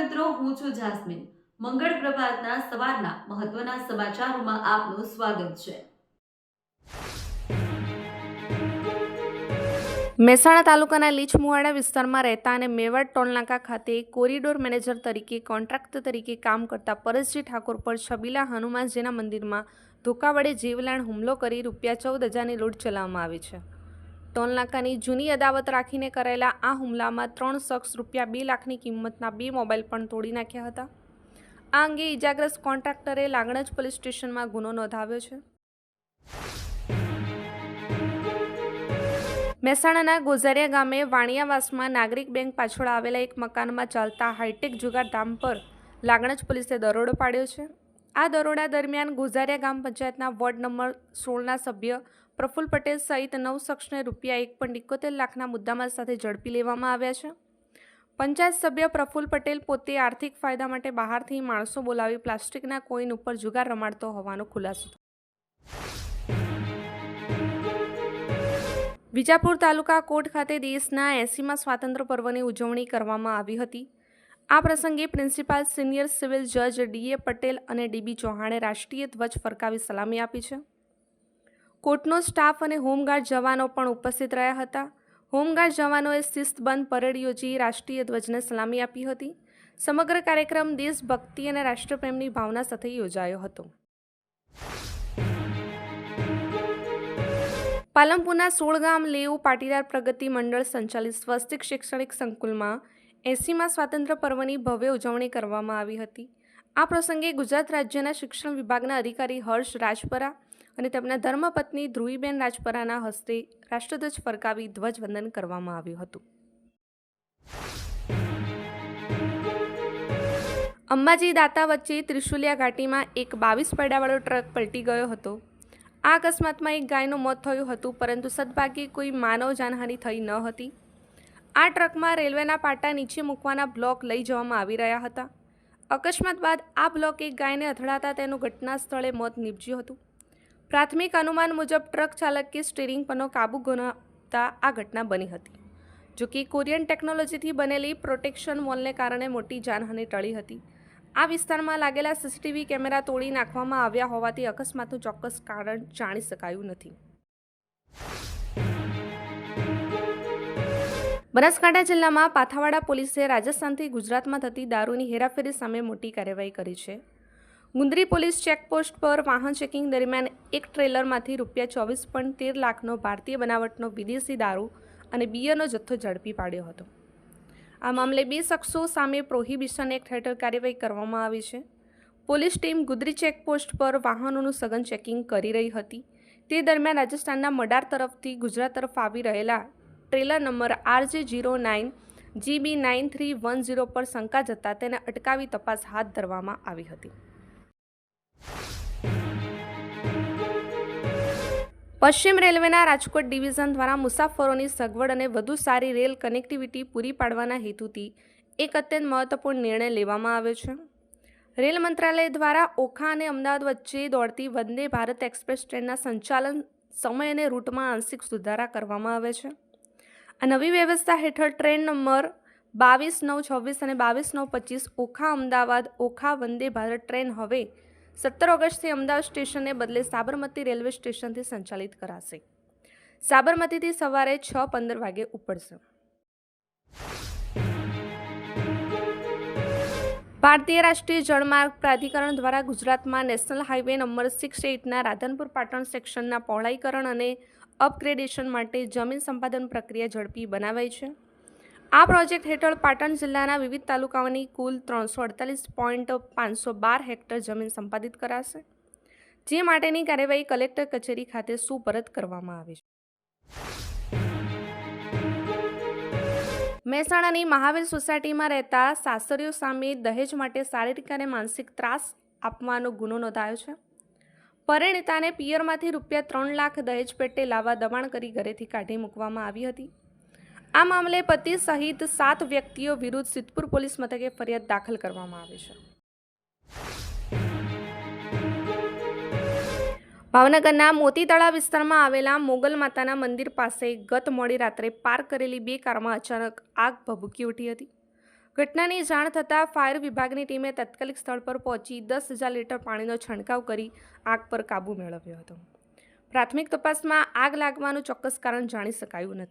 મિત્રો, હું છું જાસ્મીન. મંગળ પ્રભાતના સવારના મહત્વના સમાચારોમાં આપનું સ્વાગત છે. મહેસાણા તાલુકાના લીછમુવાડા વિસ્તારમાં રહેતા અને મેવાડ ટોલનાકા ખાતે કોરિડોર મેનેજર તરીકે કોન્ટ્રાક્ટર તરીકે કામ કરતા પરેશજી ઠાકોર પર છબીલા હનુમાનજીના મંદિરમાં ધોકા વડે જીવલેણ હુમલો કરી ₹14,000ની લૂંટ ચલાવવામાં આવી છે. ટોલનાકાની જૂની અદાવત રાખીને કરાયેલા આ હુમલામાં 3 શખ્સ ₹2 લાખની કિંમતના 2 મોબાઈલ પણ તોડી નાખ્યા હતા. આ અંગે ઇજાગ્રસ્ત કોન્ટ્રાક્ટરે લાગણજ પોલીસ સ્ટેશનમાં ગુનો નોંધાવ્યો છે. મહેસાણાના ગોઝારિયા ગામે વાણિયાવાસમાં નાગરિક બેંક પાછળ આવેલા એક મકાનમાં ચાલતા હાઈટેક જુગારધામ પર લાગણજ પોલીસે દરોડો પાડ્યો છે. આ દરોડા દરમિયાન ગોઝારિયા ગામ પંચાયતના વોર્ડ નંબર 16ના સભ્ય પ્રફુલ્લ પટેલ સહિત 9 શખ્સને ₹1.71 લાખના મુદ્દામાલ સાથે ઝડપી લેવામાં આવ્યા છે. પંચાયત સભ્ય પ્રફુલ્લ પટેલ પોતે આર્થિક ફાયદા માટે બહારથી માણસો બોલાવી પ્લાસ્ટિકના કોઈન ઉપર જુગાર રમાડતો હોવાનો ખુલાસો. વિજાપુર તાલુકા કોટ ખાતે દેશના 80મા સ્વાતંત્ર્ય પર્વની ઉજવણી કરવામાં આવી હતી. આ પ્રસંગે પ્રિન્સિપાલ સિનિયર સિવિલ જજ ડીએ પટેલ અને ડીબી ચૌહાણે રાષ્ટ્રીય ધ્વજ ફરકાવી સલામી આપી છે. કોર્ટનો સ્ટાફ અને હોમગાર્ડ જવાનો પણ ઉપસ્થિત રહ્યા હતા. હોમગાર્ડ જવાનોએ શિસ્તબદ્ધ પરેડ યોજી રાષ્ટ્રીય ધ્વજને સલામી આપી હતી. સમગ્ર કાર્યક્રમ દેશભક્તિ અને રાષ્ટ્રપ્રેમની ભાવના સાથે યોજાયો હતો. પાલનપુરના 16 ગામ લેઉ પાટીદાર પ્રગતિ મંડળ સંચાલિત સ્વસ્તિક શૈક્ષણિક સંકુલમાં 80મા સ્વાતંત્ર્ય પર્વની ભવ્ય ઉજવણી કરવામાં આવી હતી. આ પ્રસંગે ગુજરાત રાજ્યના શિક્ષણ વિભાગના અધિકારી હર્ષ રાજપરા અને તેમના ધર્મપત્ની ધ્રુવીબેન રાજપરાના હસ્તે રાષ્ટ્રધ્વજ ફરકાવી ધ્વજવંદન કરવામાં આવ્યું હતું. અંબાજી દાતા વચ્ચે ત્રિશુલિયા ઘાટીમાં એક 22 પૈડાવાળો ટ્રક પલટી ગયો હતો. આ અકસ્માતમાં એક ગાયનું મોત થયું હતું, પરંતુ સદભાગ્યે કોઈ માનવ જાનહાનિ થઈ ન હતી. આ ટ્રકમાં રેલવેના પાટા નીચે મૂકવાના બ્લોક લઈ જવામાં આવી રહ્યા હતા. અકસ્માત બાદ આ બ્લોક એક ગાયને અથડાતા તેનું ઘટના સ્થળે મોત નીપજ્યું હતું. પ્રાથમિક અનુમાન મુજબ ટ્રક ચાલકે સ્ટીરિંગ પરનો કાબુ ગુમાવતા આ ઘટના બની હતી. જોકે કોરિયન ટેકનોલોજીથી બનેલી પ્રોટેક્શન વોલને કારણે મોટી જાનહાનિ ટળી હતી. આ વિસ્તારમાં લાગેલા સીસીટીવી કેમેરા તોડી નાખવામાં આવ્યા હોવાથી અકસ્માતનું ચોક્કસ કારણ જાણી શકાયું નથી. બનાસકાંઠા જિલ્લામાં પાથાવાડા પોલીસે રાજસ્થાનથી ગુજરાતમાં થતી દારૂની હેરાફેરી સામે મોટી કાર્યવાહી કરી છે. ગુંદરી પોલીસ ચેકપોસ્ટ પર વાહન ચેકિંગ દરમિયાન એક ટ્રેલરમાંથી ₹24.13 લાખનો ભારતીય બનાવટનો વિદેશી દારૂ અને બિયરનો જથ્થો ઝડપી પાડ્યો હતો. આ મામલે 2 શખ્સો સામે પ્રોહિબિશન એક્ટ હેઠળ કાર્યવાહી કરવામાં આવી છે. પોલીસ ટીમ ગુદરી ચેકપોસ્ટ પર વાહનોનું સઘન ચેકિંગ કરી રહી હતી. તે દરમિયાન રાજસ્થાનના મડાર તરફથી ગુજરાત તરફ આવી રહેલા ટ્રેલર નંબર RJ09 GB9310 પર શંકા જતા તેને અટકાવી તપાસ હાથ ધરવામાં આવી હતી. પશ્ચિમ રેલવેના રાજકોટ ડિવિઝન દ્વારા મુસાફરોની સગવડ અને વધુ સારી રેલ કનેક્ટિવિટી પૂરી પાડવાના હેતુથી એક અત્યંત મહત્વપૂર્ણ નિર્ણય લેવામાં આવ્યો છે. રેલ મંત્રાલય દ્વારા ઓખા અને અમદાવાદ વચ્ચે દોડતી વંદે ભારત એક્સપ્રેસ ટ્રેનના સંચાલન સમય અને રૂટમાં આંશિક સુધારા કરવામાં આવે છે. આ નવી વ્યવસ્થા હેઠળ ટ્રેન નંબર 22-9-26 અને 22-9-25 ઓખા અમદાવાદ ઓખા વંદે ભારત ટ્રેન હવે 17 ઓગસ્ટથી અમદાવાદ સ્ટેશનને બદલે સાબરમતી રેલવે સ્ટેશનથી સંચાલિત કરાશે. સાબરમતીથી સવારે 6:15 વાગે ઉપડશે. ભારતીય રાષ્ટ્રીય જળમાર્ગ પ્રાધિકરણ દ્વારા ગુજરાતમાં નેશનલ હાઈવે નંબર 68ના રાધનપુર પાટણ સેક્શનના પહોળાઈકરણ અને અપગ્રેડેશન માટે જમીન સંપાદન પ્રક્રિયા ઝડપી બનાવાઈ છે. આ પ્રોજેક્ટ હેઠળ પાટણ જિલ્લાના વિવિધ તાલુકાઓની કુલ 348.512 હેક્ટર જમીન સંપાદિત કરાશે, જે માટેની કાર્યવાહી કલેક્ટર કચેરી ખાતે સુપરત કરવામાં આવી છે. મહેસાણાની મહાવીર સોસાયટીમાં રહેતા સાસરીઓ સામે દહેજ માટે શારીરિક અને માનસિક ત્રાસ આપવાનો ગુનો નોંધાયો છે. પરિણીતાને પિયરમાંથી ₹3 લાખ દહેજ પેટે લાવવા દબાણ કરી ઘરેથી કાઢી મૂકવામાં આવી હતી. આ મામલે પતિ સહિત 7 વ્યક્તિઓ વિરુદ્ધ સિદ્ધપુર પોલીસ મથકે ફરિયાદ દાખલ કરવામાં આવી છે. ભાવનગરના મોતી તળાવ વિસ્તારમાં આવેલા મોગલ માતાના મંદિર પાસે ગત મોડી રાત્રે પાર્ક કરેલી 2 કારમાં અચાનક આગ ભભૂકી ઉઠી હતી. ઘટનાની જાણ થતાં ફાયર વિભાગની ટીમે તાત્કાલિક સ્થળ પર પહોંચી 10,000 લીટર પાણીનો છંટકાવ કરી આગ પર કાબૂ મેળવ્યો હતો. પ્રાથમિક તપાસમાં આગ લાગવાનું ચોક્કસ કારણ જાણી શકાયું નથી.